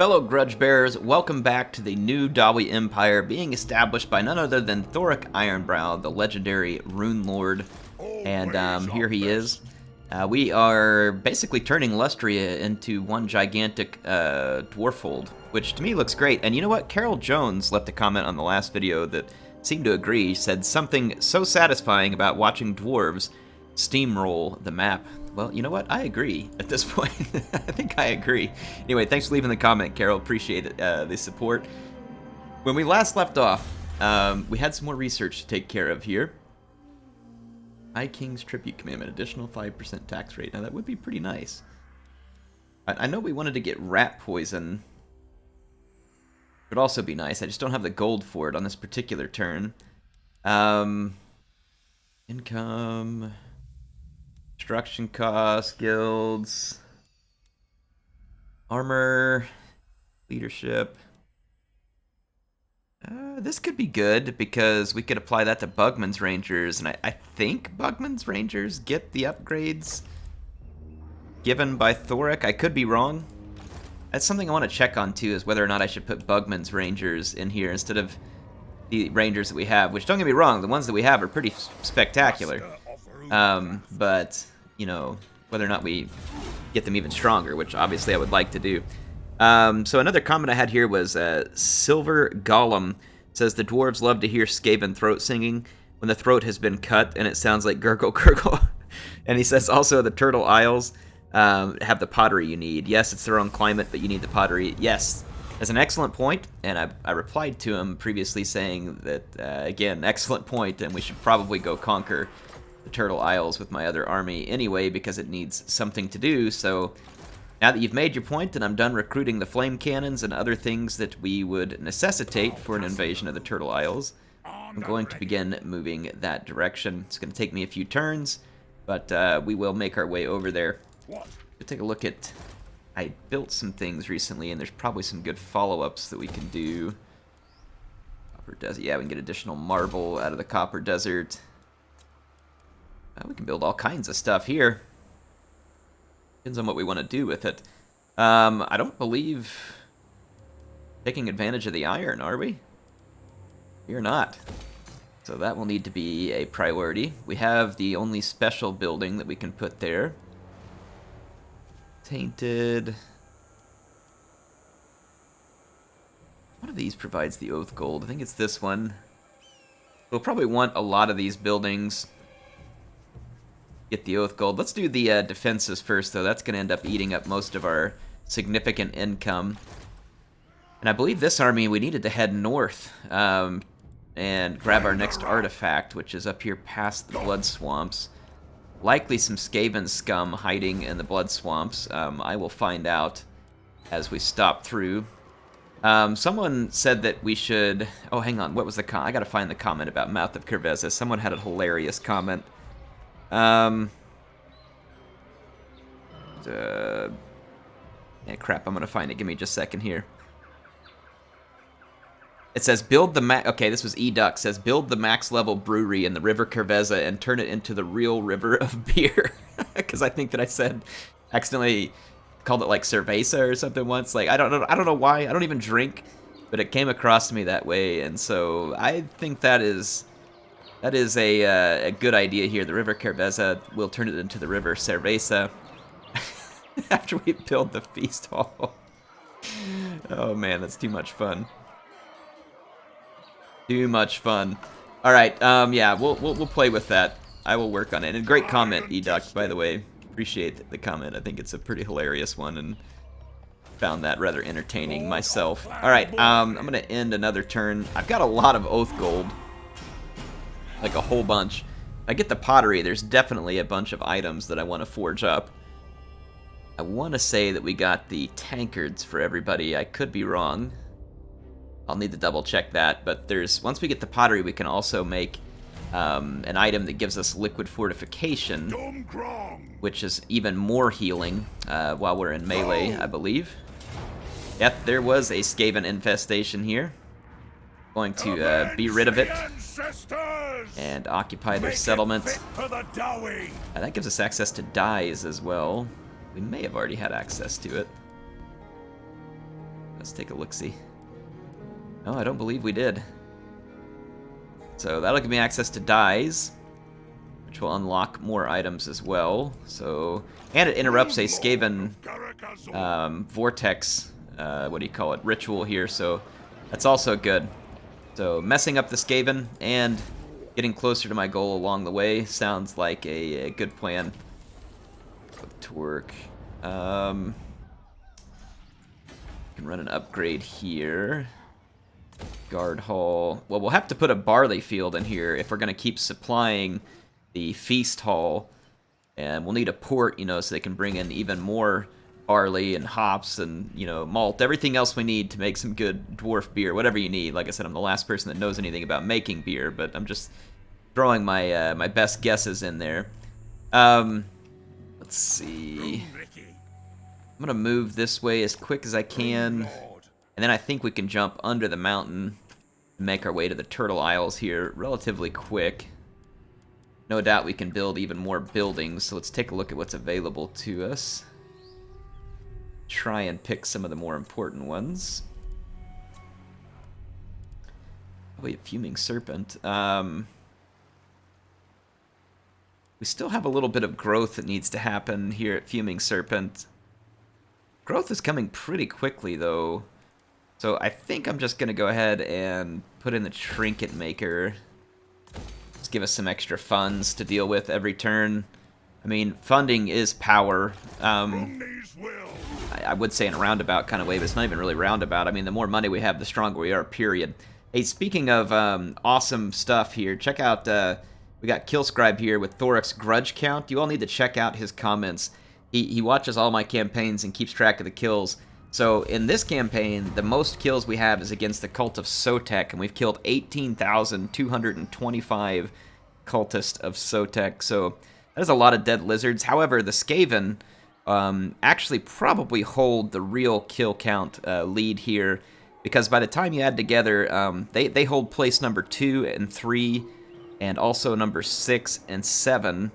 Fellow Grudge Bearers, welcome back to the new Dawi Empire being established by none other than THOREK IRONBROW, the legendary Rune Lord. And here he is. We are basically turning Lustria into one gigantic dwarffold, which to me looks great. And you know what? Carol Jones left a comment on the last video that seemed to agree, said something so satisfying about watching dwarves steamroll the map. Well, you know what? I agree at this point. I think I agree. Anyway, thanks for leaving the comment, Carol. Appreciate it, the support. When we last left off, we had some more research to take care of here. High King's Tribute Commandment, additional 5% tax rate. Now, that would be pretty nice. I know we wanted to get rat poison. Would also be nice. I just don't have the gold for it on this particular turn. Income... Construction costs, guilds, armor, leadership. This could be good because we could apply that to Bugman's Rangers, and I think Bugman's Rangers get the upgrades given by THOREK. I could be wrong. That's something I want to check on too, is whether or not I should put Bugman's Rangers in here instead of the Rangers that we have, which, don't get me wrong, the ones that we have are pretty spectacular. But, you know, whether or not we get them even stronger, which obviously I would like to do. So another comment I had here was Silver Golem says the dwarves love to hear Skaven throat singing when the throat has been cut and it sounds like gurgle gurgle. And he says also the Turtle Isles have the pottery you need. Yes, it's their own climate, but you need the pottery. Yes, that's an excellent point, and I replied to him previously saying that, again, excellent point, and we should probably go conquer the Turtle Isles with my other army anyway, because it needs something to do. So now that you've made your point and I'm done recruiting the flame cannons and other things that we would necessitate for an invasion of the Turtle Isles, I'm going to begin moving that direction. It's going to take me a few turns, but we will make our way over there. Let's take a look at... I built some things recently, and there's probably some good follow-ups that we can do. Copper Desert. Yeah, we can get additional marble out of the Copper Desert. We can build all kinds of stuff here. Depends on what we want to do with it. I don't believe taking advantage of the iron, are we? We're not. So that will need to be a priority. We have the only special building that we can put there. Tainted. One of these provides the Oath Gold. I think it's this one. We'll probably want a lot of these buildings. Get the Oath Gold. Let's do the defenses first, though. That's going to end up eating up most of our significant income. And I believe this army, we needed to head north and grab our next artifact, which is up here past the Blood Swamps. Likely some Skaven scum hiding in the Blood Swamps. I will find out as we stop through. Someone said that we should... Oh, hang on. What was the comment? I got to find the comment about Mouth of Kerveza. Someone had a hilarious comment. Yeah, crap, I'm gonna find it. Give me just a second here. It says, build the okay, this was E-Duck. Says, build the max level brewery in the River Kerveza and turn it into the real river of beer. Because I think that I said, accidentally called it like cerveza or something once. Like, I don't know why. I don't even drink, but it came across to me that way. And so I think that is a good idea here. The River Kerveza, we'll turn it into the River Cerveza after we build the feast hall. Oh man, that's too much fun. Too much fun. All right, yeah, we'll play with that. I will work on it. And great comment, E-Duck, by the way. Appreciate the comment. I think it's a pretty hilarious one, and found that rather entertaining myself. All right, I'm gonna end another turn. I've got a lot of Oath Gold. Like a whole bunch. If I get the pottery, there's definitely a bunch of items that I want to forge up. I want to say that we got the tankards for everybody. I could be wrong. I'll need to double check that, but there's... Once we get the pottery, we can also make an item that gives us liquid fortification, which is even more healing while we're in melee, I believe. Yep, there was a Skaven infestation here. Going to be rid of it and occupy their settlement. That gives us access to dyes as well. We may have already had access to it. Let's take a look-see. No, I don't believe we did. So that'll give me access to dyes, which will unlock more items as well. So, and it interrupts a Skaven vortex, what do you call it, ritual here, so that's also good. So messing up the Skaven and getting closer to my goal along the way sounds like a good plan with THOREK. Can run an upgrade here. Guard hall. Well, we'll have to put a barley field in here if we're going to keep supplying the feast hall. And we'll need a port, you know, so they can bring in even more barley and hops and, you know, malt. Everything else we need to make some good dwarf beer, whatever you need. Like I said, I'm the last person that knows anything about making beer, but I'm just throwing my my best guesses in there. Let's see. I'm going to move this way as quick as I can. And then I think we can jump under the mountain and make our way to the Turtle Isles here relatively quick. No doubt we can build even more buildings, so let's take a look at what's available to us. Try and pick some of the more important ones. Wait, Fuming Serpent. We still have a little bit of growth that needs to happen here at Fuming Serpent. Growth is coming pretty quickly, though. So I think I'm just going to go ahead and put in the Trinket Maker. Just give us some extra funds to deal with every turn. I mean, funding is power. I would say in a roundabout kind of way, but it's not even really roundabout. I mean, the more money we have, the stronger we are, period. Hey, speaking of awesome stuff here, check out, we got Killscribe here with Thorek's Grudge Count. You all need to check out his comments. He watches all my campaigns and keeps track of the kills. So in this campaign, the most kills we have is against the Cult of Sotek, and we've killed 18,225 cultists of Sotek. So that is a lot of dead lizards. However, the Skaven actually probably hold the real kill count lead here, because by the time you add together, they hold place number 2 and 3, and also number 6 and 7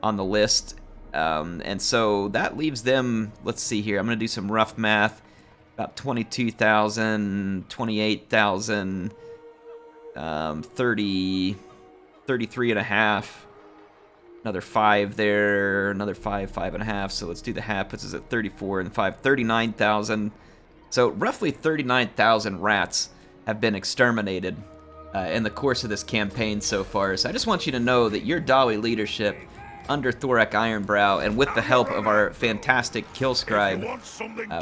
on the list. And so that leaves them, let's see here, I'm going to do some rough math, about 22,000, 28,000, 33 and a half, another 5 there, another 5, 5.5, so let's do the half, puts us at 34 and 5, 39,000. So roughly 39,000 rats have been exterminated in the course of this campaign so far. So I just want you to know that your Dawi leadership under THOREK Ironbrow, and with the help of our fantastic Killscribe,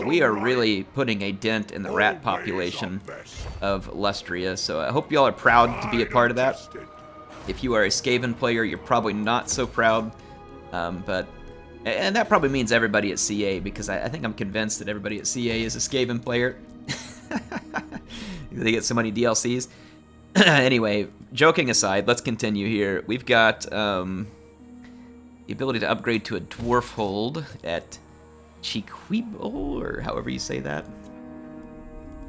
we are really putting a dent in the rat population of Lustria. So I hope you all are proud to be a part of that. If you are a Skaven player, you're probably not so proud, and that probably means everybody at CA, because I think I'm convinced that everybody at CA is a Skaven player. They get so many DLCs. Anyway, joking aside, let's continue here. We've got the ability to upgrade to a Dwarf hold at Chiquibo, or however you say that.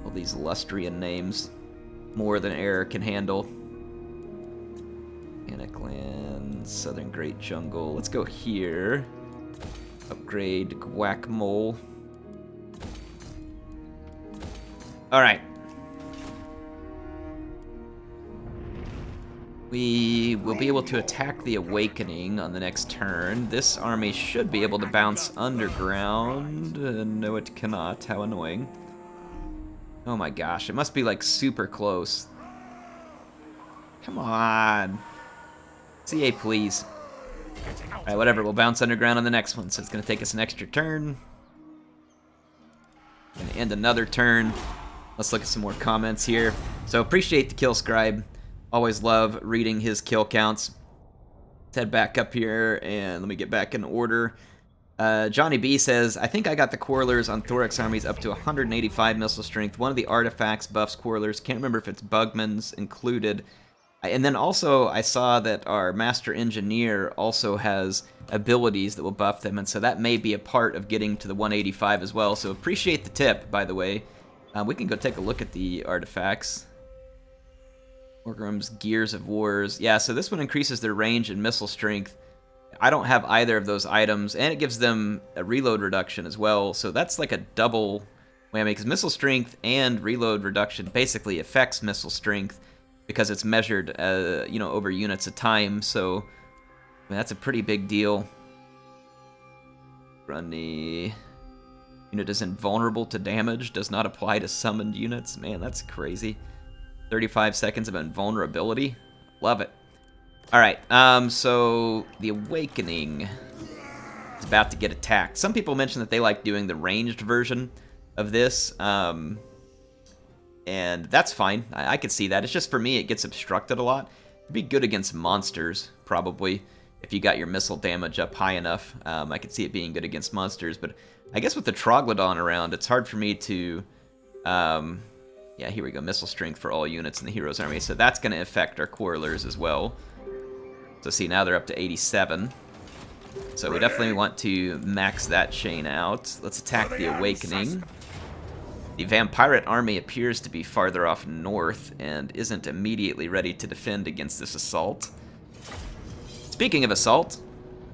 All these Lustrian names, more than air can handle. Panicland, Southern Great Jungle. Let's go here. Upgrade Guacamole. Alright. We will be able to attack the Awakening on the next turn. This army should be able to bounce underground. No, it cannot. How annoying. Oh my gosh, it must be like super close. Come on. CA, please. Alright, whatever, we'll bounce underground on the next one, so it's going to take us an extra turn. Gonna end another turn. Let's look at some more comments here. So appreciate the Killscribe. Always love reading his kill counts. Let's head back up here and let me get back in order. Johnny B says, I think I got the Quarrelers on Thorek's armies up to 185 missile strength. One of the artifacts buffs Quarrelers. Can't remember if it's Bugman's included. And then also I saw that our Master Engineer also has abilities that will buff them, and so that may be a part of getting to the 185 as well. So appreciate the tip, by the way. We can go take a look at the artifacts. Orgrim's Gears of Wars. Yeah, so this one increases their range and missile strength. I don't have either of those items, and it gives them a reload reduction as well, so that's like a double whammy, because missile strength and reload reduction basically affects missile strength because it's measured, you know, over units of time. So I mean, that's a pretty big deal. Runny unit is invulnerable to damage. Does not apply to summoned units. Man, that's crazy. 35 seconds of invulnerability. Love it. All right. So the Awakening is about to get attacked. Some people mention that they like doing the ranged version of this, and that's fine. I could see that. It's just, for me, it gets obstructed a lot. It'd be good against monsters, probably, if you got your missile damage up high enough. I could see it being good against monsters, but I guess with the Troglodyte around, it's hard for me to... yeah, here we go. Missile strength for all units in the Hero's Army. So that's going to affect our Quarrelers as well. So see, now they're up to 87. So we definitely want to max that chain out. Let's attack the Awakening. The Vampirate army appears to be farther off north and isn't immediately ready to defend against this assault. Speaking of assault,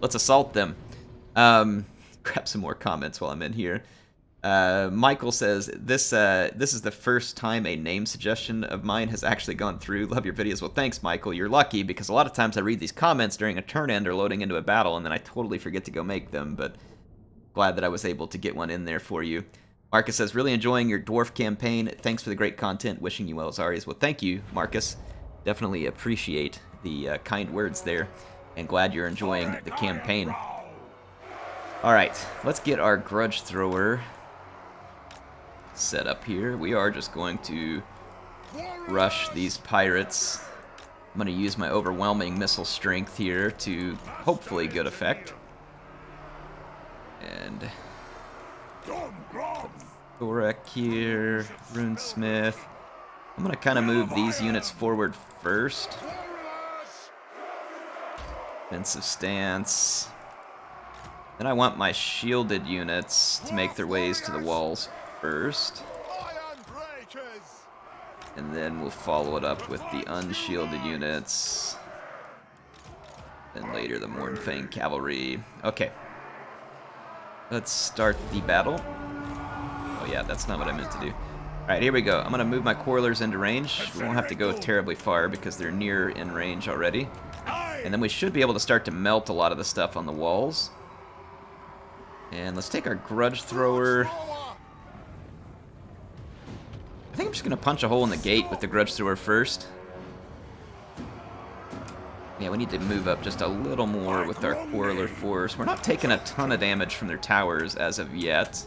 let's assault them. Grab some more comments while I'm in here. Michael says, this is the first time a name suggestion of mine has actually gone through. Love your videos. Well, thanks, Michael. You're lucky, because a lot of times I read these comments during a turn end or loading into a battle, and then I totally forget to go make them, but glad that I was able to get one in there for you. Marcus says, really enjoying your Dwarf campaign. Thanks for the great content. Wishing you well, Zarias. Well, thank you, Marcus. Definitely appreciate the kind words there, and glad you're enjoying the campaign. Alright, let's get our Grudge Thrower set up here. We are just going to rush these pirates. I'm going to use my overwhelming missile strength here to hopefully good effect. And THOREK here, Runesmith. I'm going to kind of move these units forward first. Defensive stance. Then I want my shielded units to make their ways to the walls first. And then we'll follow it up with the unshielded units. And later the Mornfang Cavalry. Okay. Let's start the battle. Oh yeah, that's not what I meant to do. Alright, here we go. I'm going to move my Quarrelers into range. We won't have to go terribly far because they're near in range already. And then we should be able to start to melt a lot of the stuff on the walls. And let's take our Grudge Thrower. I think I'm just going to punch a hole in the gate with the Grudge Thrower first. Yeah, we need to move up just a little more with our Quarreler force. We're not taking a ton of damage from their towers as of yet.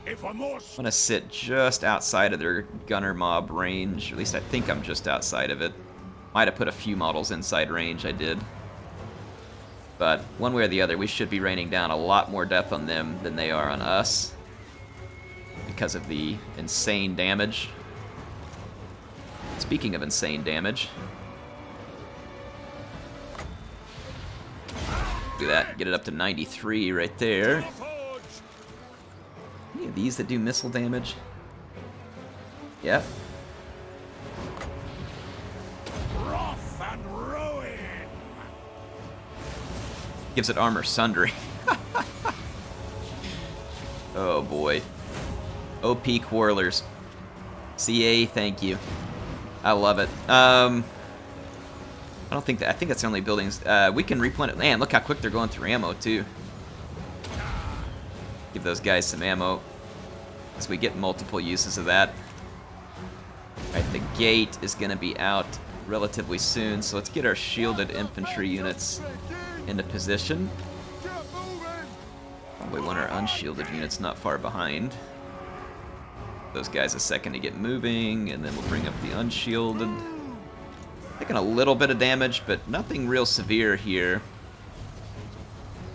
I'm going to sit just outside of their gunner mob range. At least I think I'm just outside of it. Might have put a few models inside range, I did. But one way or the other, we should be raining down a lot more death on them than they are on us, because of the insane damage. Speaking of insane damage, do that, get it up to 93 right there. Any of these that do missile damage? Yep. Gives it armor sundering. Oh boy. OP Quarrelers. CA, thank you. I love it. I don't think that. I think that's the only buildings. We can replenish. Man, look how quick they're going through ammo too. Give those guys some ammo, as we get multiple uses of that. Alright, the gate is going to be out relatively soon, so let's get our shielded infantry units into position. Probably want our unshielded units not far behind. Those guys a second to get moving, and then we'll bring up the unshielded. Taking a little bit of damage, but nothing real severe here.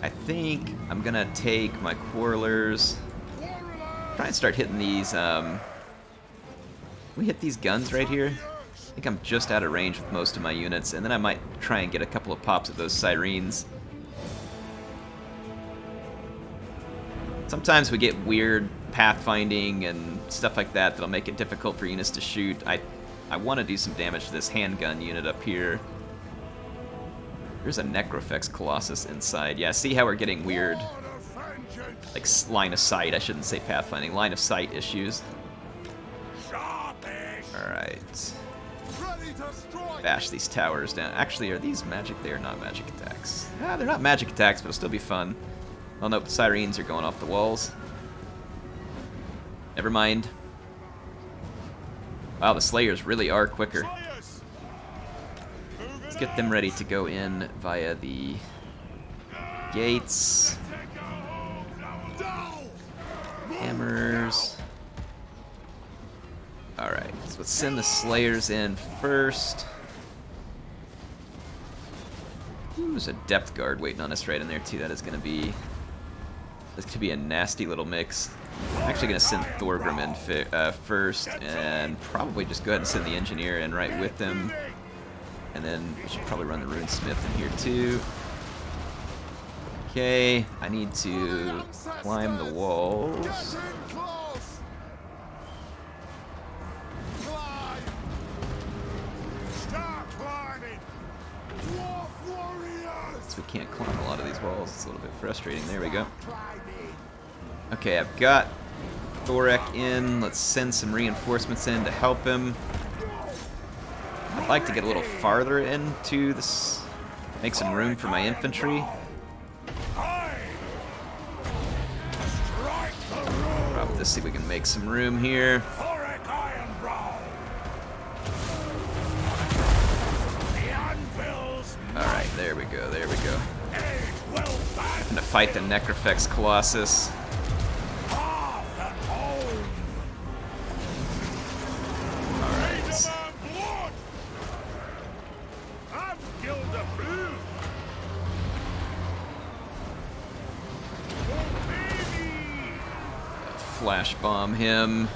I think I'm gonna take my Quarrelers. Try and start hitting these. Can we hit these guns right here? I think I'm just out of range with most of my units, and then I might try and get a couple of pops at those Sirens. Sometimes we get weird pathfinding and stuff like that that'll make it difficult for units to shoot. I want to do some damage to this handgun unit up here. There's a Necrofex Colossus inside. Yeah, see how we're getting weird like line of sight. I shouldn't say pathfinding. Line of sight issues. Alright. Bash these towers down. Actually, are these magic? They are not magic attacks. Ah, they're not magic attacks, but it'll still be fun. Oh nope, the sirens are going off the walls. Never mind. Wow, the Slayers really are quicker. Let's get them ready to go in via the gates. Hammers. Alright, so let's send the Slayers in first. Ooh, there's a depth guard waiting on us right in there too. That is gonna be a nasty little mix. I'm actually gonna send THOREK in first, and probably just go ahead and send the engineer in right with him. And then we should probably run the runesmith in here too. Okay, I need to climb the walls. So we can't climb a lot of these walls. It's a little bit frustrating. There we go. Okay, I've got THOREK in. Let's send some reinforcements in to help him. I'd like to get a little farther into this, make some room for my infantry. Drop this, see if we can make some room here. THOREK IRONBROW. Alright, there we go, there we go. I'm gonna fight the Necrofex Colossus. Flash bomb him.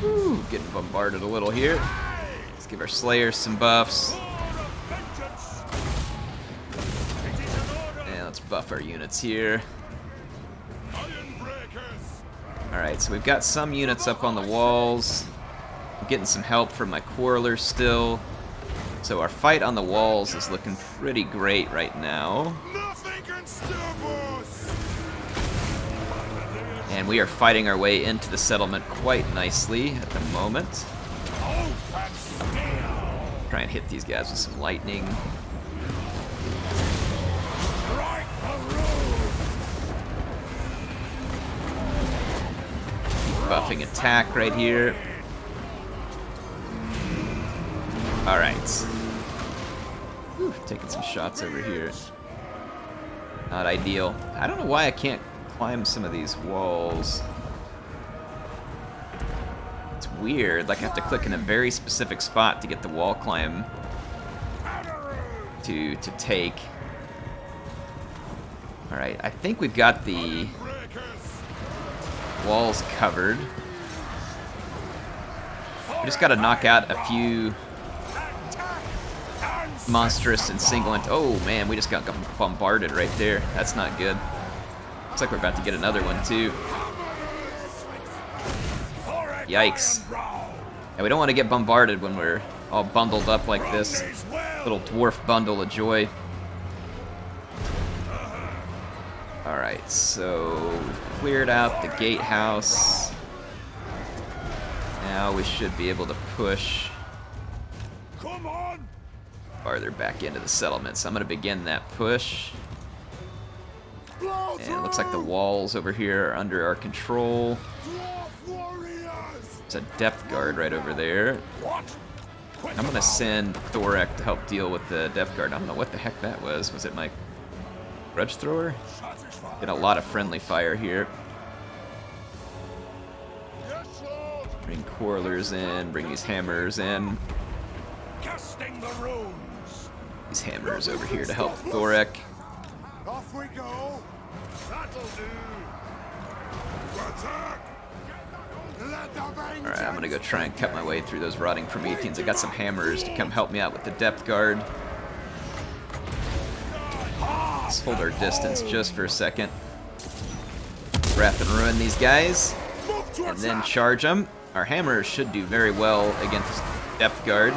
Woo, getting bombarded a little here. Let's give our Slayers some buffs. And let's buff our units here. Alright, so we've got some units up on the walls. I'm getting some help from my Quarrelers still. So our fight on the walls is looking pretty great right now. And we are fighting our way into the settlement quite nicely at the moment. Try and hit these guys with some lightning. Buffing attack right here. Alright. Taking some shots over here. Not ideal. I don't know why I can't climb some of these walls. It's weird, like I have to click in a very specific spot to get the wall climb to take. Alright, I think we've got the walls covered. We just gotta knock out a few monstrous and single oh man, we just got bombarded right there. That's not good. Looks like we're about to get another one too. Yikes. And we don't want to get bombarded when we're all bundled up like this. Little dwarf bundle of joy. Alright, so we've cleared out the gatehouse. Now we should be able to push farther back into the settlement. So I'm going to begin that push. And it looks like the walls over here are under our control. There's a depth guard right over there. I'm going to send THOREK to help deal with the depth guard. I don't know what the heck that was. Was it my grudge thrower? Get a lot of friendly fire here. Bring Quarrelers in, bring these hammers in. These hammers over here to help THOREK. Off we go. That'll do. Alright, I'm gonna go try and cut my way through those rotting Prometheans. I got some hammers to come help me out with the depth guard. Let's hold our distance just for a second. Wrap and ruin these guys. And then charge them. Our hammers should do very well against depth guard.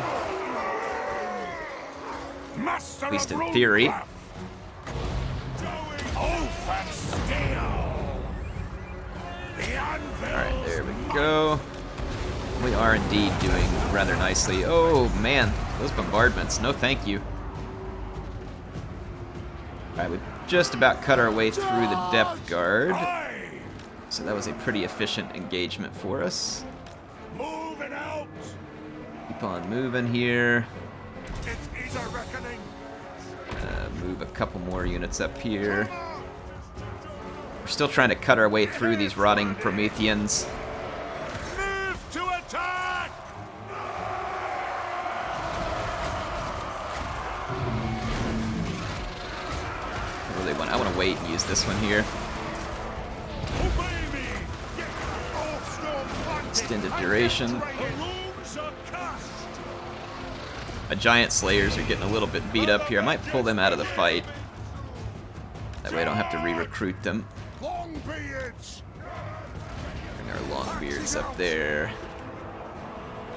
At least in theory. Alright, there we go. We are indeed doing rather nicely. Oh man, those bombardments, no thank you. Alright, we just about cut our way through the depth guard. So that was a pretty efficient engagement for us. Moving out. Keep on moving here. It is a reckoning. Move a couple more units up here. We're still trying to cut our way through these rotting Prometheans. Move to attack. I want to wait and use this one here. Obey me. Get off storm planted. Extended duration. The rules are cast. My giant slayers are getting a little bit beat up here. I might pull them out of the fight. That way I don't have to re-recruit them. Longbeards. Bring our longbeards up there.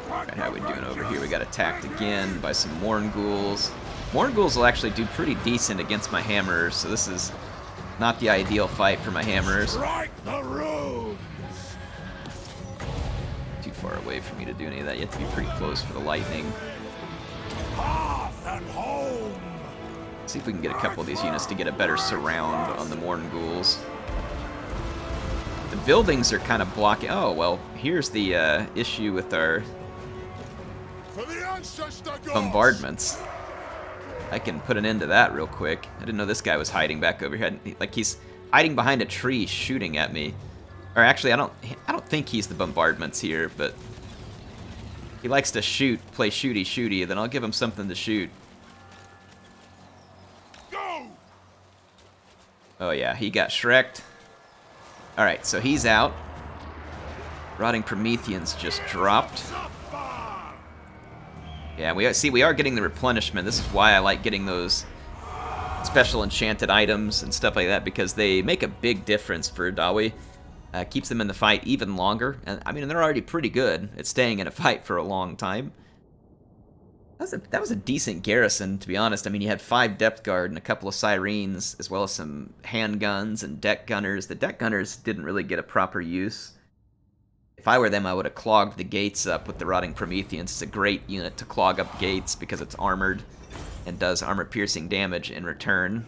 Alright, how are we doing over here? We got attacked again by some Morn Ghouls. Morn Ghouls will actually do pretty decent against my hammerers, so this is not the ideal fight for my hammerers. Strike the room. Too far away for me to do any of that. You have to be pretty close for the lightning. Hearth and home. See if we can get a couple of these units to get a better surround on the Morn Ghouls. The buildings are kind of blocking. Oh, well, here's the issue with our For the ancestor gods. bombardments. I can put an end to that real quick. I didn't know this guy was hiding back over here. Like, he's hiding behind a tree shooting at me. Or actually, I don't think he's the bombardments here, but he likes to play shooty, then I'll give him something to shoot. Go. Oh yeah, he got Shrek'd. Alright, so he's out. Rotting Prometheans just dropped. Yeah, we are getting the replenishment. This is why I like getting those special enchanted items and stuff like that, because they make a big difference for Dawi. Keeps them in the fight even longer. And I mean, they're already pretty good at staying in a fight for a long time. That was a decent garrison, to be honest. I mean, you had 5 depth guard and a couple of sirens, as well as some handguns and deck gunners. The deck gunners didn't really get a proper use. If I were them, I would have clogged the gates up with the Rotting Prometheans. It's a great unit to clog up gates because it's armored and does armor-piercing damage in return.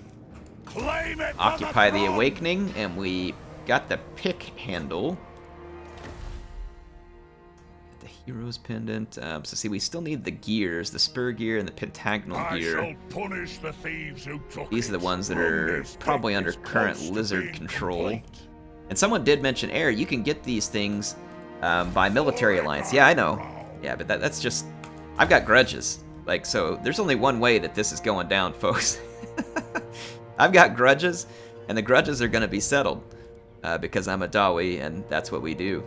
Claim it. Occupy the Awakening, and we got the pick handle. The Hero's Pendant. So see, we still need the gears, the spur gear and the pentagonal gear. I shall punish the thieves who took These are the it. ones that are This probably pick under is current close to lizard being control. complete. And someone did mention, Air, you can get these things by military alliance. Yeah, I know. Yeah, but that's just... I've got grudges. Like, so there's only one way that this is going down, folks. I've got grudges, and the grudges are going to be settled because I'm a Dawi, and that's what we do.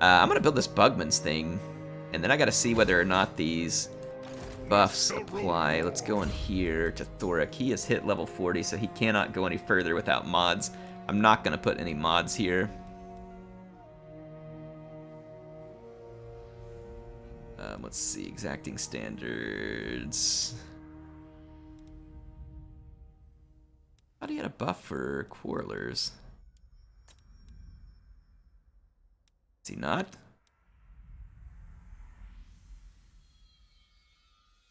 I'm going to build this Bugman's thing, and then I got to see whether or not these buffs apply. Let's go in here to THOREK. He has hit level 40, so he cannot go any further without mods. I'm not going to put any mods here. Let's see, exacting standards. How do you get a buff for quarrelers? Is he not?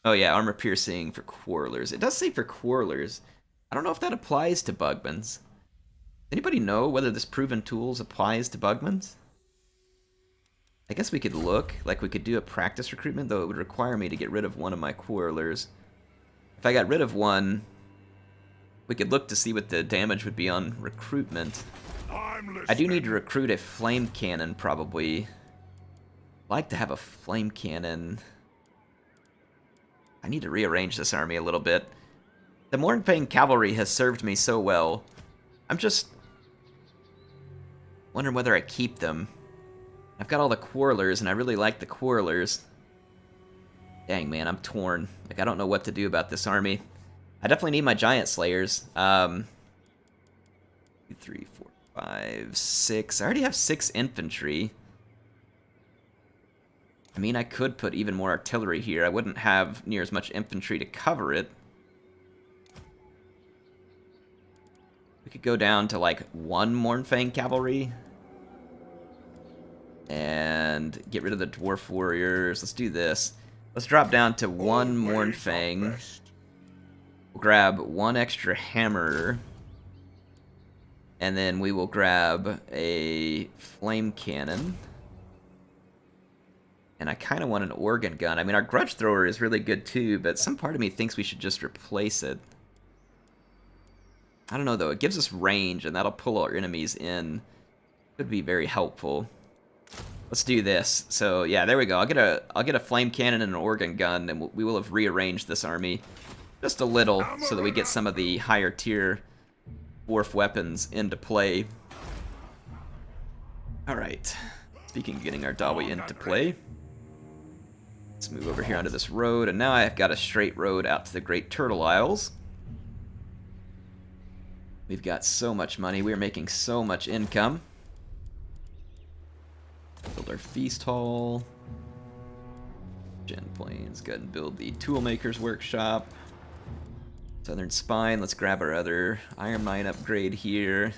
Oh yeah, armor piercing for quarrelers. It does say for quarrelers. I don't know if that applies to Bugmans. Anybody know whether this proven tools applies to Bugmans? I guess we could look, like we could do a practice recruitment, though it would require me to get rid of one of my quarrelers. If I got rid of one, we could look to see what the damage would be on recruitment. I do need to recruit a flame cannon, probably. I'd like to have a flame cannon. I need to rearrange this army a little bit. The Mornfang cavalry has served me so well. I'm just wondering whether I keep them. I've got all the quarrelers, and I really like the quarrelers. Dang, man, I'm torn. Like, I don't know what to do about this army. I definitely need my giant slayers. 2, 3, 4, 5, 6. I already have 6 infantry. I mean, I could put even more artillery here. I wouldn't have near as much infantry to cover it. We could go down to, like, 1 Mornfang cavalry. And get rid of the Dwarf Warriors. Let's do this. Let's drop down to one Mournfang. We'll grab one extra Hammerer. And then we will grab a Flame Cannon. And I kind of want an Organ Gun. I mean, our Grudge Thrower is really good too, but some part of me thinks we should just replace it. I don't know though, it gives us range and that'll pull our enemies in. Could be very helpful. Let's do this. So yeah, there we go. I'll get a Flame Cannon and an Organ Gun, and we will have rearranged this army just a little so that we get some of the higher tier Dwarf weapons into play. Alright, speaking of getting our Dawi into play, let's move over here onto this road, and now I've got a straight road out to the Great Turtle Isles. We've got so much money, we are making so much income. Build our Feast Hall. Gen Plains, go ahead and build the Toolmaker's Workshop. Southern Spine, let's grab our other Iron Mine upgrade here.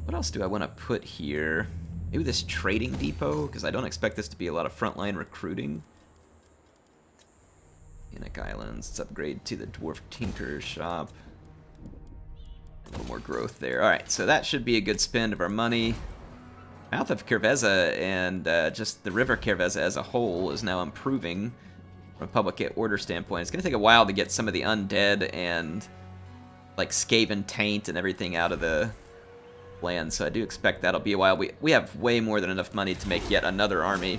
What else do I want to put here? Maybe this Trading Depot, because I don't expect this to be a lot of frontline recruiting. Enoch Islands, let's upgrade to the Dwarf Tinker's Shop. A little more growth there. Alright, so that should be a good spend of our money. Mouth of Kerveza and just the River Kerveza as a whole is now improving from a public order standpoint. It's going to take a while to get some of the undead and like Skaven Taint and everything out of the land, so I do expect that'll be a while. We have way more than enough money to make yet another army,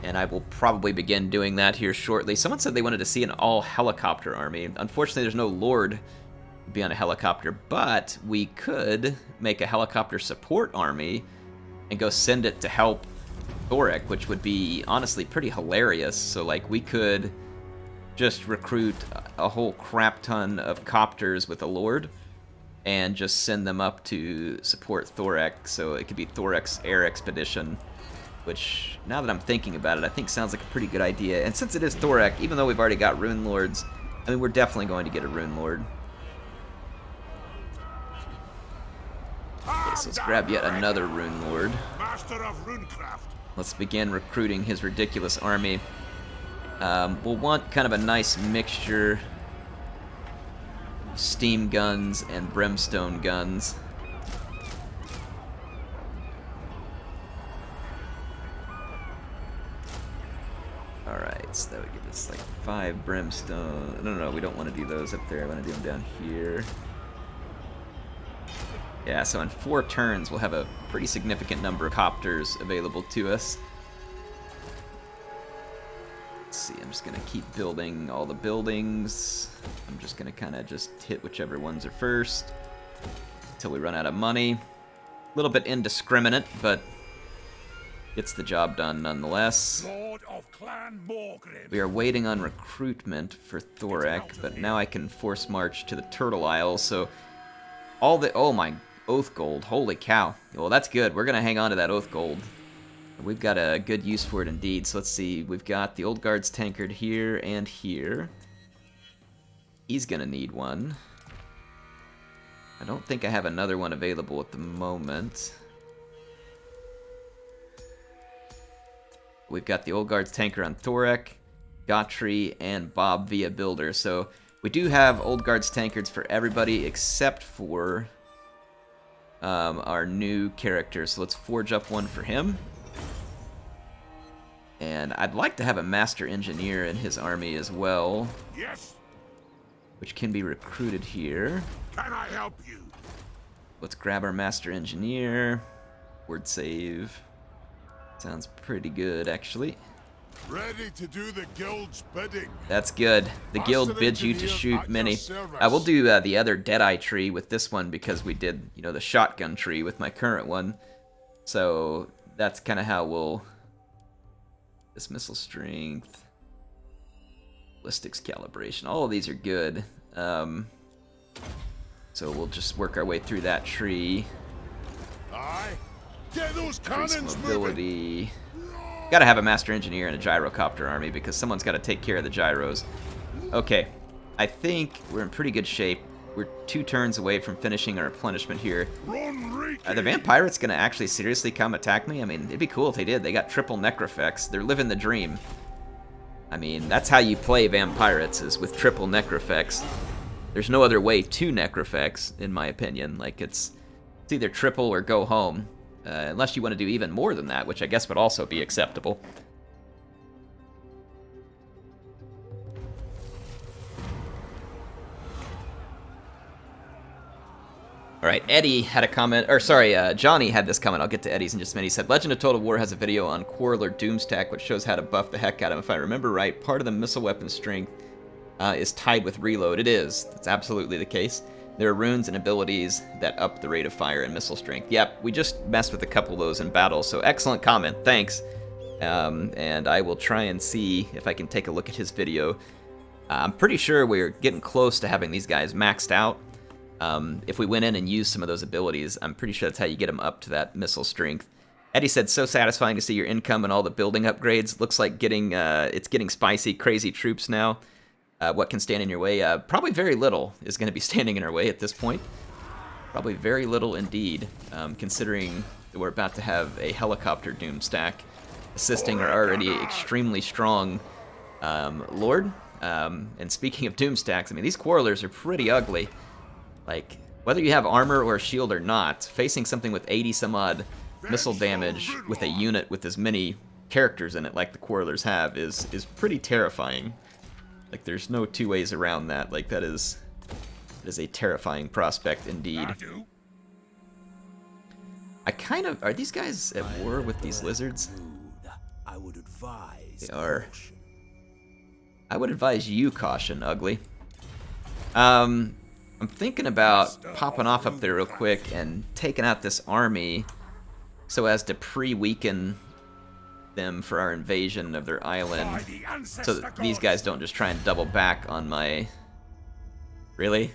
and I will probably begin doing that here shortly. Someone said they wanted to see an all-helicopter army. Unfortunately, there's no Lord to be on a helicopter, but we could make a helicopter support army and go send it to help Thorek, which would be honestly pretty hilarious. So like we could just recruit a whole crap ton of copters with a Lord and just send them up to support Thorek, so it could be Thorek's air expedition, which, now that I'm thinking about it, I think sounds like a pretty good idea. And since it is Thorek, even though we've already got Rune Lords, I mean, we're definitely going to get a Rune Lord. Okay, so let's grab yet another Rune Lord. Master of Runecraft. Let's begin recruiting his ridiculous army. We'll want kind of a nice mixture of steam guns and brimstone guns. Alright, so that would give us like 5 brimstone. No, we don't want to do those up there. I want to do them down here. Yeah, so in 4 turns, we'll have a pretty significant number of copters available to us. Let's see, I'm just going to keep building all the buildings. I'm just going to kind of just hit whichever ones are first until we run out of money. A little bit indiscriminate, but gets the job done nonetheless. Lord of Clan Morgrim. We are waiting on recruitment for Thorek, but now I can force march to the Turtle Isles, so all the... Oh my... Oath Gold. Holy cow. Well, that's good. We're going to hang on to that Oath Gold. We've got a good use for it indeed. So let's see. We've got the Old Guard's tankard here and here. He's going to need one. I don't think I have another one available at the moment. We've got the Old Guard's tanker on Thorek, Gotri, and Bob via Builder. So we do have Old Guard's tankards for everybody except for our new character. So let's forge up one for him. And I'd like to have a Master Engineer in his army as well. Yes. Which can be recruited here. Can I help you? Let's grab our Master Engineer. Word save. Sounds pretty good, actually. Ready to do the guild's bidding. That's good. The guild bids you to shoot many. I will do the other Deadeye tree with this one because we did, you know, the shotgun tree with my current one. So that's kind of how we'll... Dismissal strength. Ballistics calibration. All of these are good. So we'll just work our way through that tree. Aye. Get those Increase cannons mobility. moving. Gotta have a Master Engineer and a Gyrocopter army because someone's gotta take care of the gyros. Okay, I think we're in pretty good shape. we're 2 turns away from finishing our replenishment here. Run, Ricky. Are the vampirates gonna actually seriously come attack me? I mean, it'd be cool if they did. They got triple necrofex. They're living the dream. I mean, that's how you play vampirates, is with triple necrofex. There's no other way to necrofex, in my opinion. Like, it's either triple or go home. Unless you want to do even more than that, which I guess would also be acceptable. Alright, Eddie had a comment, or sorry, Johnny had this comment. I'll get to Eddie's in just a minute. He said, Legend of Total War has a video on Quarreler Doomstack, which shows how to buff the heck out of him. If I remember right, part of the missile weapon strength is tied with reload. It is. That's absolutely the case. There are runes and abilities that up the rate of fire and missile strength. Yep, we just messed with a couple of those in battle, so excellent comment. Thanks. And I will try and see if I can take a look at his video. I'm pretty sure we're getting close to having these guys maxed out. If we went in and used some of those abilities, I'm pretty sure that's how you get them up to that missile strength. Eddie said, so satisfying to see your income and all the building upgrades. Looks like it's getting spicy, crazy troops now. What can stand in your way? Probably very little is going to be standing in our way at this point. Probably very little indeed, considering that we're about to have a helicopter doomstack assisting our already extremely strong Lord. And speaking of doomstacks, I mean, these quarrelers are pretty ugly. Like, whether you have armor or a shield or not, facing something with 80-some-odd missile damage with a unit with as many characters in it like the quarrelers have is pretty terrifying. Like, there's no 2 ways around that. Like, that is a terrifying prospect indeed. I kind of... Are these guys at war with these lizards? I would advise They are. caution. I would advise you caution, ugly. I'm thinking about popping off up there real quick and taking out this army so as to pre-weaken them for our invasion of their island, so that these guys don't just try and double back on my... Really?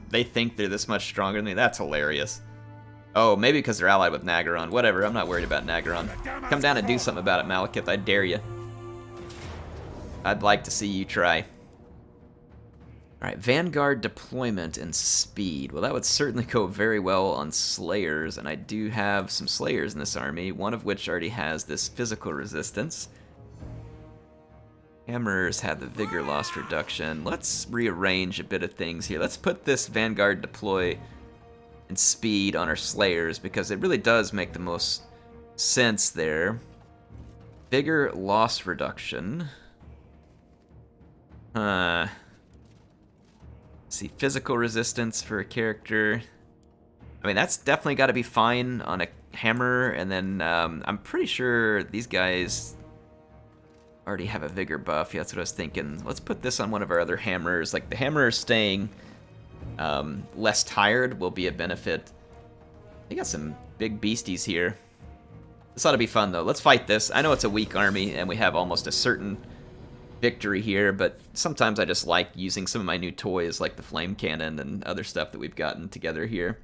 They think they're this much stronger than me? That's hilarious. Oh, maybe because they're allied with Nagaron. Whatever, I'm not worried about Nagaron. Come down and do something about it, Malekith. I dare you. I'd like to see you try. Alright, Vanguard Deployment and Speed. Well, that would certainly go very well on Slayers, and I do have some Slayers in this army, one of which already has this physical resistance. Hammers had the Vigor Loss reduction. Let's rearrange a bit of things here. Let's put this Vanguard Deploy and Speed on our Slayers, because it really does make the most sense there. Vigor Loss reduction. See, physical resistance for a character. I mean, that's definitely got to be fine on a hammer, and then I'm pretty sure these guys already have a vigor buff. Yeah, that's what I was thinking. Let's put this on one of our other hammers. Like, the hammer staying less tired will be a benefit. They got some big beasties here. This ought to be fun, though. Let's fight this. I know it's a weak army, and we have almost a certain victory here, but sometimes I just like using some of my new toys like the flame cannon and other stuff that we've gotten together here.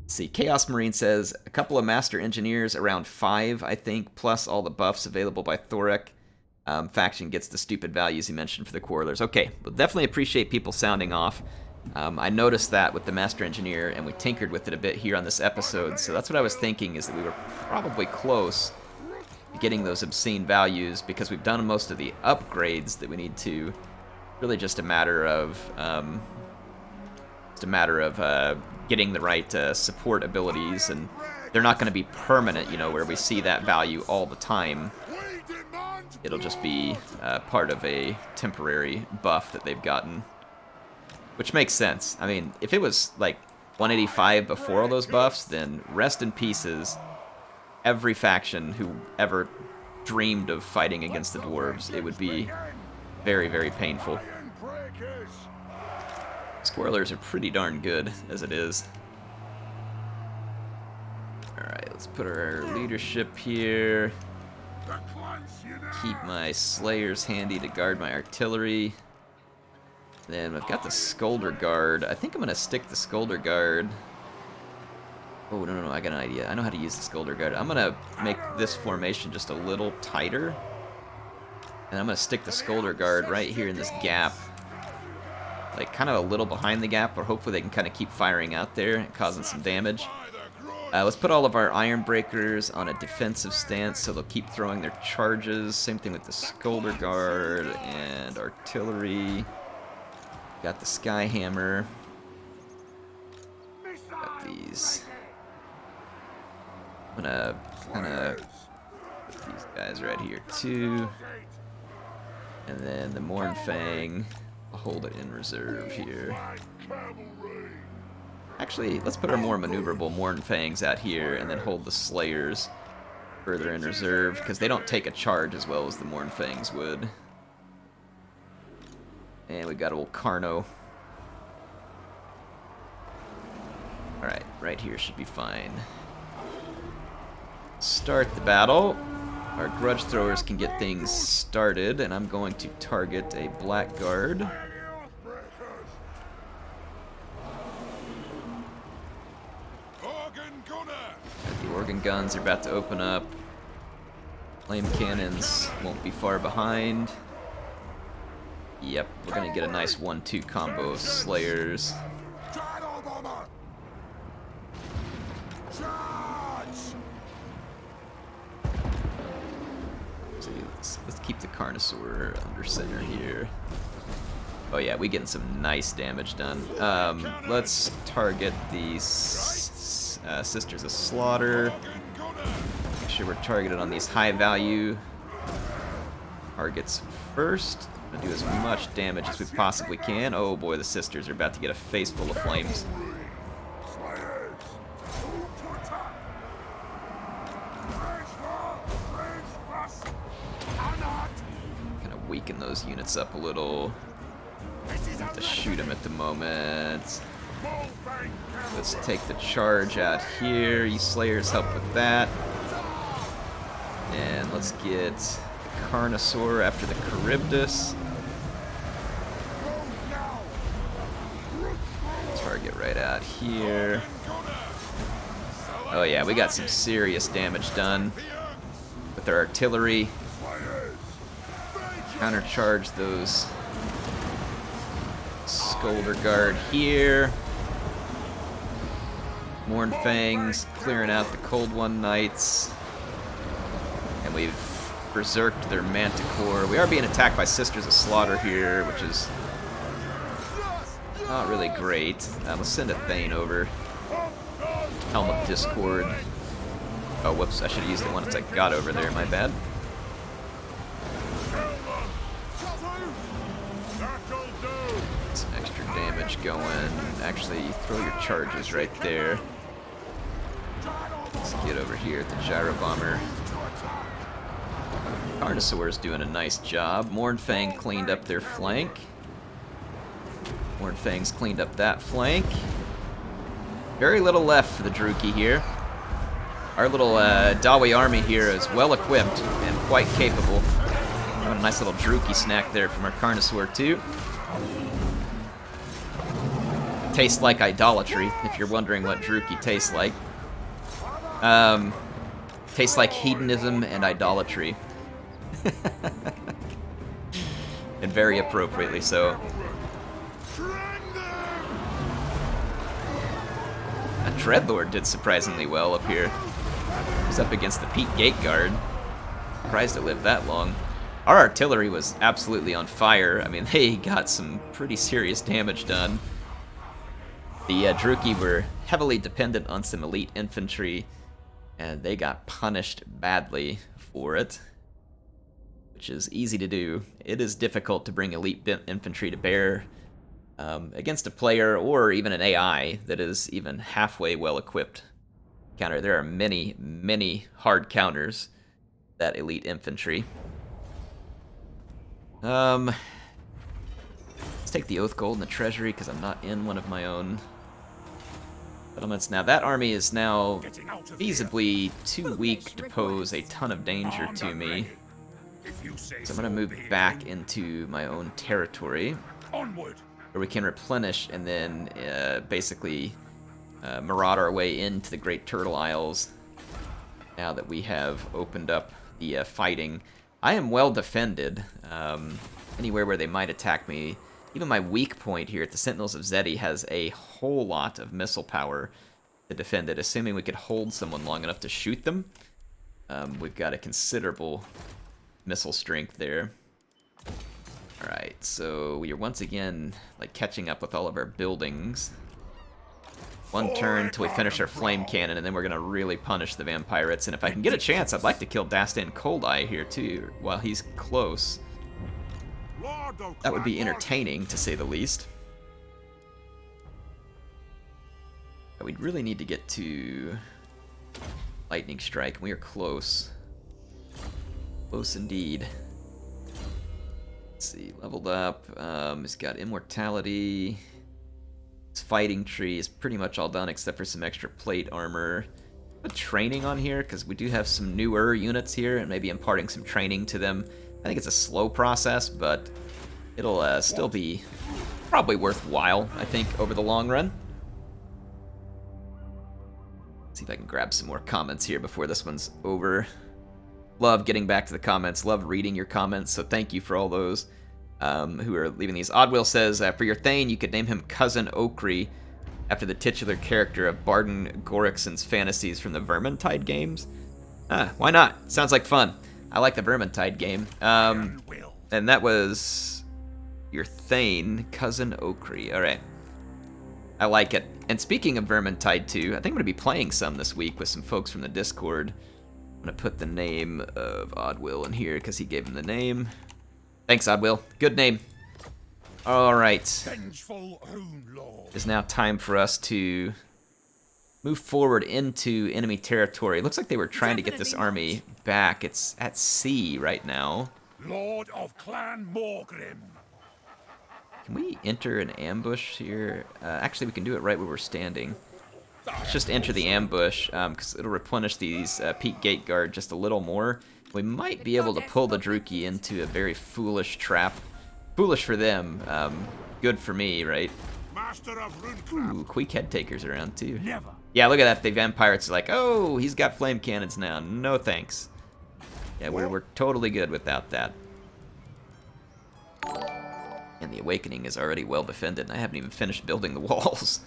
Let's see, Chaos Marine says a couple of master engineers, around 5 I think, plus all the buffs available by Thorek. Faction gets the stupid values he mentioned for the quarrelers. Okay, we'll definitely appreciate people sounding off. I noticed that with the master engineer, and we tinkered with it a bit here on this episode, so that's what I was thinking, is that we were probably close getting those obscene values, because we've done most of the upgrades that we need to. Really just a matter of getting the right support abilities, and they're not going to be permanent, you know, where we see that value all the time. It'll just be part of a temporary buff that they've gotten, which makes sense. I mean, if it was like 185 before all those buffs, then rest in pieces every faction who ever dreamed of fighting against the dwarves. It would be very, very painful. Squirrelers are pretty darn good as it is. Alright, let's put our leadership here. Keep my Slayers handy to guard my artillery. Then I've got the Scolder Guard. I think I'm going to stick the Scolder Guard. Oh, no, I got an idea. I know how to use the Scolder Guard. I'm going to make this formation just a little tighter. And I'm going to stick the Scolder Guard right here in this gap. like kind of a little behind the gap, or hopefully they can kind of keep firing out there and causing some damage. Let's put all of our iron breakers on a defensive stance so they'll keep throwing their charges. Same thing with the Skulder Guard and artillery. Got the Sky Hammer. Got these. I'm gonna kind of put these guys right here too. And then the Mournfang, I'll hold it in reserve here. Actually, let's put our more maneuverable Mournfangs out here and then hold the Slayers further in reserve, because they don't take a charge as well as the Mournfangs would. And we got old Carno. Alright, right here should be fine. Start the battle. Our grudge throwers can get things started, and I'm going to target a Blackguard. The organ guns are about to open up. Flame cannons won't be far behind. Yep, we're gonna get a nice 1-2 combo of Slayers. Let's keep the Carnosaur under center here. Oh yeah, we getting some nice damage done. Let's target the Sisters of Slaughter. Make sure we're targeted on these high value targets first. I'm gonna do as much damage as we possibly can. Oh boy, the Sisters are about to get a face full of flames. Weaken those units up a little. Have to shoot them at the moment. Let's take the charge out here. You Slayers help with that. And let's get the Carnosaur after the Charybdis. Target right out here. Oh yeah, we got some serious damage done with our artillery. Countercharge those Skulder Guard here. Mournfangs clearing out the Cold One Knights. And we've berserked their Manticore. We are being attacked by Sisters of Slaughter here, which is not really great. Let's send a Thane over. Helm of Discord. Oh, whoops, I should have used it once I got over there, my bad. Some extra damage going. Actually, throw your charges right there. Let's get over here at the Gyro Bomber. Carnosaur's doing a nice job. Mournfang cleaned up their flank. Mournfang's cleaned up that flank. Very little left for the Druki here. Our little Dawi army here is well equipped and quite capable. Got a nice little Druki snack there from our Carnosaur too. Tastes like idolatry, if you're wondering what Druki tastes like. Tastes like hedonism and idolatry. And very appropriately so. A Dreadlord did surprisingly well up here. He's up against the Peak Gate Guard. Surprised it lived that long. Our artillery was absolutely on fire. I mean, they got some pretty serious damage done. The Druki were heavily dependent on some elite infantry, and they got punished badly for it, which is easy to do. It is difficult to bring elite infantry to bear against a player or even an AI that is even halfway well equipped. Counter. There are many, many hard counters that elite infantry. Let's take the Oath Gold and the Treasury because I'm not in one of my own settlements. Now that army is now feasibly too weak to pose a ton of danger to me. So I'm going to move back into my own territory, where we can replenish and then basically maraud our way into the Great Turtle Isles now that we have opened up the fighting. I am well defended. Anywhere where they might attack me, Even my weak point here at the Sentinels of Zeti has a whole lot of missile power to defend it, assuming we could hold someone long enough to shoot them. We've got a considerable missile strength there. Alright, so we are once again like catching up with all of our buildings. One turn till we finish our flame cannon, and then we're going to really punish the vampirates. And if I can get a chance, I'd like to kill Dastan Coldeye here too, while he's close. That would be entertaining, to say the least. But we'd really need to get to Lightning Strike, and we are close. Close indeed. Let's see, leveled up. He's got Immortality. His Fighting Tree is pretty much all done, except for some extra plate armor. Put training on here, because we do have some newer units here, and maybe imparting some training to them. I think it's a slow process, but it'll still be probably worthwhile, I think, over the long run. Let's see if I can grab some more comments here before this one's over. Love getting back to the comments. Love reading your comments, so thank you for all those who are leaving these. Oddwill says, for your Thane, you could name him Cousin Okri after the titular character of Barden Gorickson's fantasies from the Vermintide games. Why not? Sounds like fun. I like the Vermintide game. And that was your Thane, Cousin Okri. Alright. I like it. And speaking of Vermintide 2, I think I'm going to be playing some this week with some folks from the Discord. I'm going to put the name of Oddwill in here because he gave him the name. Thanks, Oddwill. Good name. Alright. It's now time for us to move forward into enemy territory. It looks like they were trying to get this army back. It's at sea right now. Lord of Clan Morgrim. Can we enter an ambush here? Actually, we can do it right where we're standing. Let's just enter the ambush, because it'll replenish these Peak Gate Guard just a little more. We might be able to pull the Druki into a very foolish trap. Foolish for them, good for me, right? Ooh, Queek Head Taker's around too. Yeah, look at that. The vampires are like, oh, he's got flame cannons now. No thanks. Yeah, we're totally good without that. And the Awakening is already well defended, and I haven't even finished building the walls.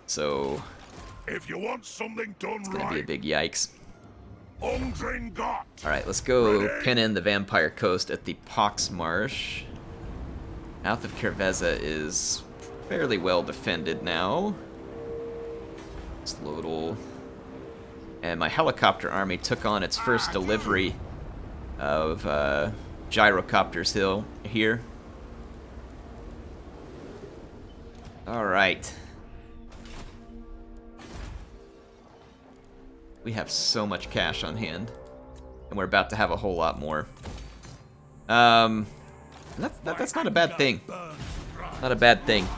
So, if you want something done it's gonna be a big yikes. Got. Alright, let's go pin in the Vampire Coast at the Pox Marsh. Mouth of Kerveza is fairly well defended now. Slodal. And my helicopter army took on its first delivery of gyrocopters here. Alright. We have so much cash on hand. And we're about to have a whole lot more. That's not a bad thing. Not a bad thing.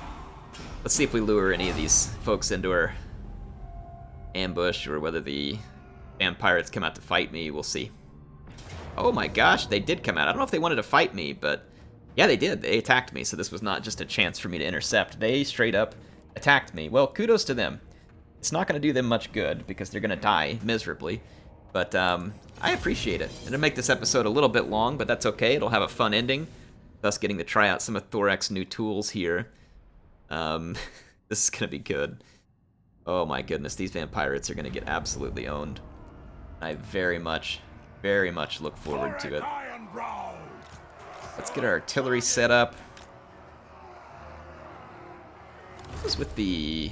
Let's see if we lure any of these folks into our ambush, or whether the vampirates come out to fight me. We'll see. Oh my gosh, they did come out. I don't know if they wanted to fight me, but yeah, they did. They attacked me, so this was not just a chance for me to intercept. They straight up attacked me. Well, kudos to them. It's not going to do them much good, because they're going to die miserably. But I appreciate it. It'll make this episode a little bit long, but that's okay. It'll have a fun ending. Thus getting to try out some of Thorek's new tools here. This is going to be good. Oh my goodness, these vampirates are going to get absolutely owned. I very much look forward to it. Let's get our artillery set up. What was with the...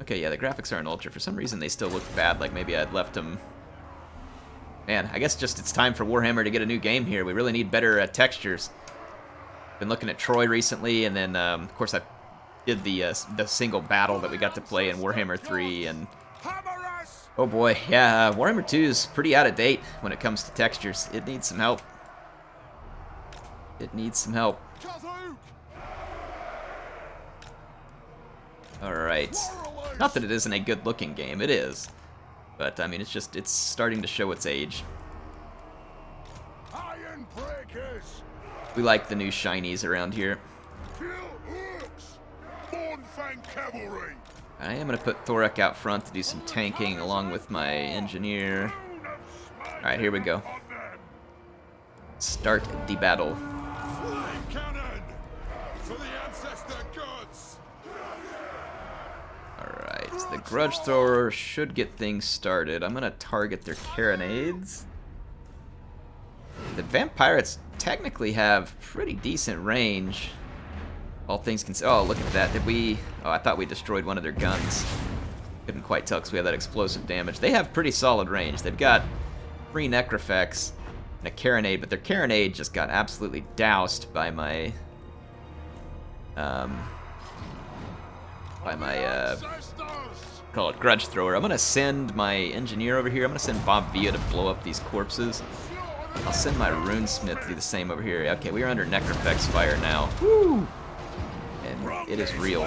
Okay, yeah, the graphics aren't ultra. For some reason, they still look bad, like maybe I'd left them... Man, I guess just it's time for Warhammer to get a new game here. We really need better textures. Been looking at Troy recently, and then, of course, I did the single battle that we got to play in Warhammer 3, and... Oh boy, yeah, Warhammer 2 is pretty out of date when it comes to textures. It needs some help. It needs some help. Alright. Not that it isn't a good-looking game, it is. But, I mean, it's starting to show its age. We like the new shinies around here. I am going to put Thorek out front to do some tanking along with my engineer. Alright, here we go. Start the battle. the Grudge Thrower should get things started. I'm gonna target their carronades. The vampirates technically have pretty decent range. All things considered. Oh, look at that. Did we... Oh, I thought we destroyed one of their guns. Couldn't quite tell because we had that explosive damage. They have pretty solid range. They've got 3 Necrofex and a carronade, but their carronade just got absolutely doused by my... call it Grudge Thrower. I'm gonna send my engineer over here. I'm gonna send Bob Villa to blow up these corpses. I'll send my Runesmith to do the same over here. Okay, we are under Necrofex fire now. Woo! And it is real.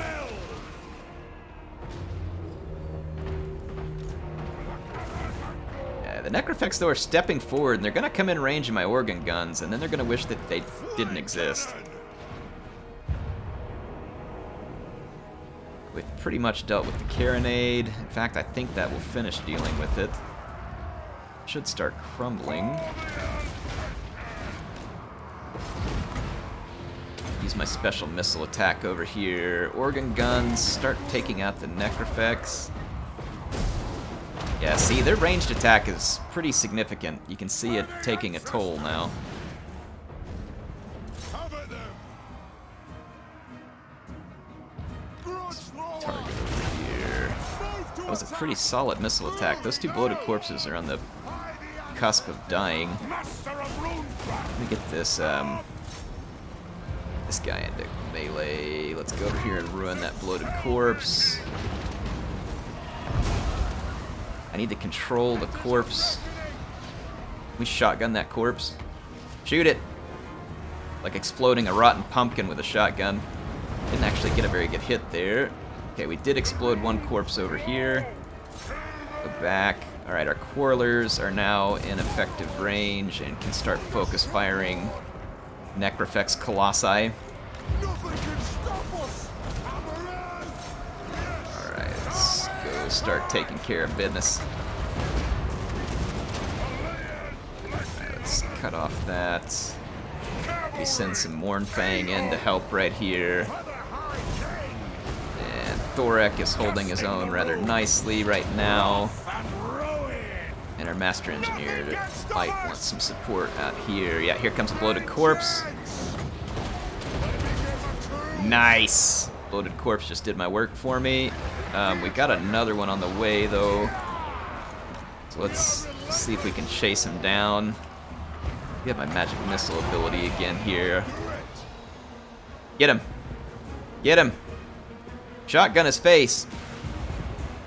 Yeah, the Necrofex, though, are stepping forward, and they're gonna come in range of my organ guns, and then they're gonna wish that they didn't exist. We've pretty much dealt with the carronade. In fact, I think that will finish dealing with it. Should start crumbling. Use my special missile attack over here. Organ guns, start taking out the Necrofex. Yeah, see, their ranged attack is pretty significant. You can see it taking a toll now. Target over here. That was a pretty solid missile attack. Those 2 bloated corpses are on the cusp of dying. Let me get this this guy into melee. Let's go over here and ruin that bloated corpse. I need to control the corpse. We shotgun that corpse. Shoot it! Like exploding a rotten pumpkin with a shotgun. Didn't actually get a very good hit there. Okay, we did explode 1 corpse over here. Go back. Alright, our Quarrelers are now in effective range and can start focus firing Necrofex Colossi. Alright, let's go start taking care of business. Alright, let's cut off that. We send some Mournfang in to help right here. And Thorek is holding his own rather nicely right now. And our Master Engineer might want some support out here. Yeah, here comes a bloated corpse. Nice! Bloated corpse just did my work for me. We got another one on the way, though. So let's see if we can chase him down. Get my magic missile ability again here. Get him! Get him! Shotgun his face!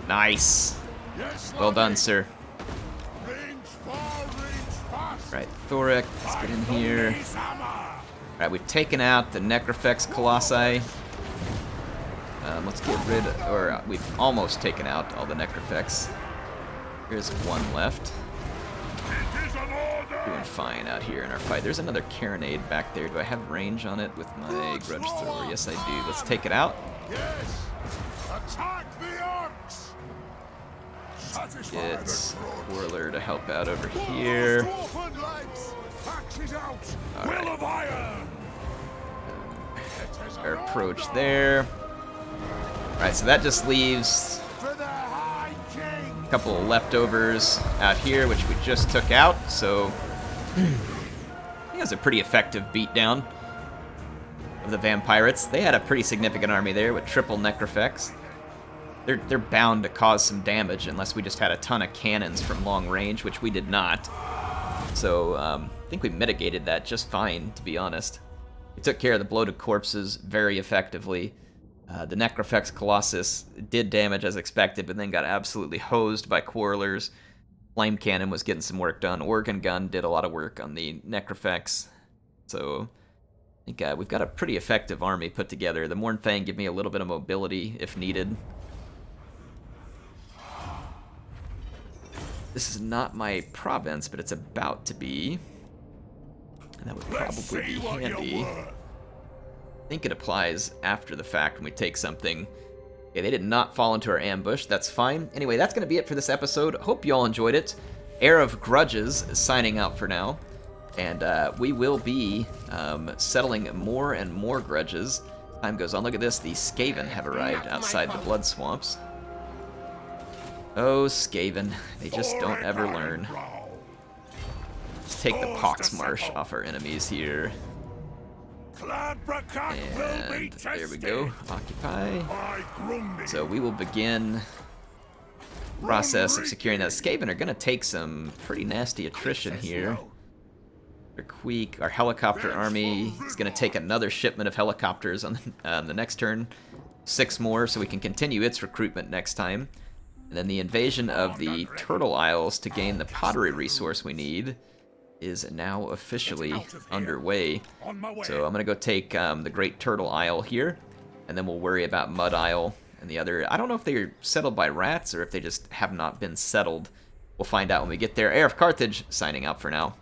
Nice! Well done, sir. Right, Thorek, let's get in here. Alright, we've taken out the Necrofex Colossi. Let's get rid of, or we've almost taken out all the Necrofex. Here's 1 left. Doing fine out here in our fight. There's another carronade back there. Do I have range on it with my Grudge Thrower? Yes, I do. Let's take it out. Yes! Attack the orcs! Get Whirler to help out over here. Alright. Our approach there. Alright, so that just leaves a couple of leftovers out here, which we just took out, so I think it was a pretty effective beatdown of the vampirates. They had a pretty significant army there with triple Necrofex. They're bound to cause some damage unless we just had a ton of cannons from long range, which we did not. So I think we mitigated that just fine, to be honest. We took care of the bloated corpses very effectively. The Necrofex Colossus did damage as expected, but then got absolutely hosed by Quarrelers. Flame Cannon was getting some work done. Organ Gun did a lot of work on the Necrofex. So I think we've got a pretty effective army put together. The Mournfang give me a little bit of mobility if needed. This is not my province, but it's about to be. And that would probably be handy. I think it applies after the fact when we take something. Okay, they did not fall into our ambush. That's fine. Anyway, that's going to be it for this episode. Hope you all enjoyed it. Heir of Grudges is signing out for now. And we will be settling more and more grudges. Time goes on. Look at this. The Skaven have arrived outside the Blood Swamps. Oh, Skaven. They just don't THOREK ever learn. Ironbrow. Let's take the Poxmarsh off our enemies here. Cladbracat will be And tested. there we go. Occupy. By Grundy. So we will begin the process of securing that. Skaven are going to take some pretty nasty attrition here. They're weak. Our helicopter army is going to take another shipment of helicopters on the next turn. 6 more, so we can continue its recruitment next time. And then the invasion of the Turtle Isles to gain the pottery resource we need is now officially underway. On my way. So I'm going to go take the Great Turtle Isle here, and then we'll worry about Mud Isle and the other. I don't know if they're settled by rats or if they just have not been settled. We'll find out when we get there. HeirofCarthage signing out for now.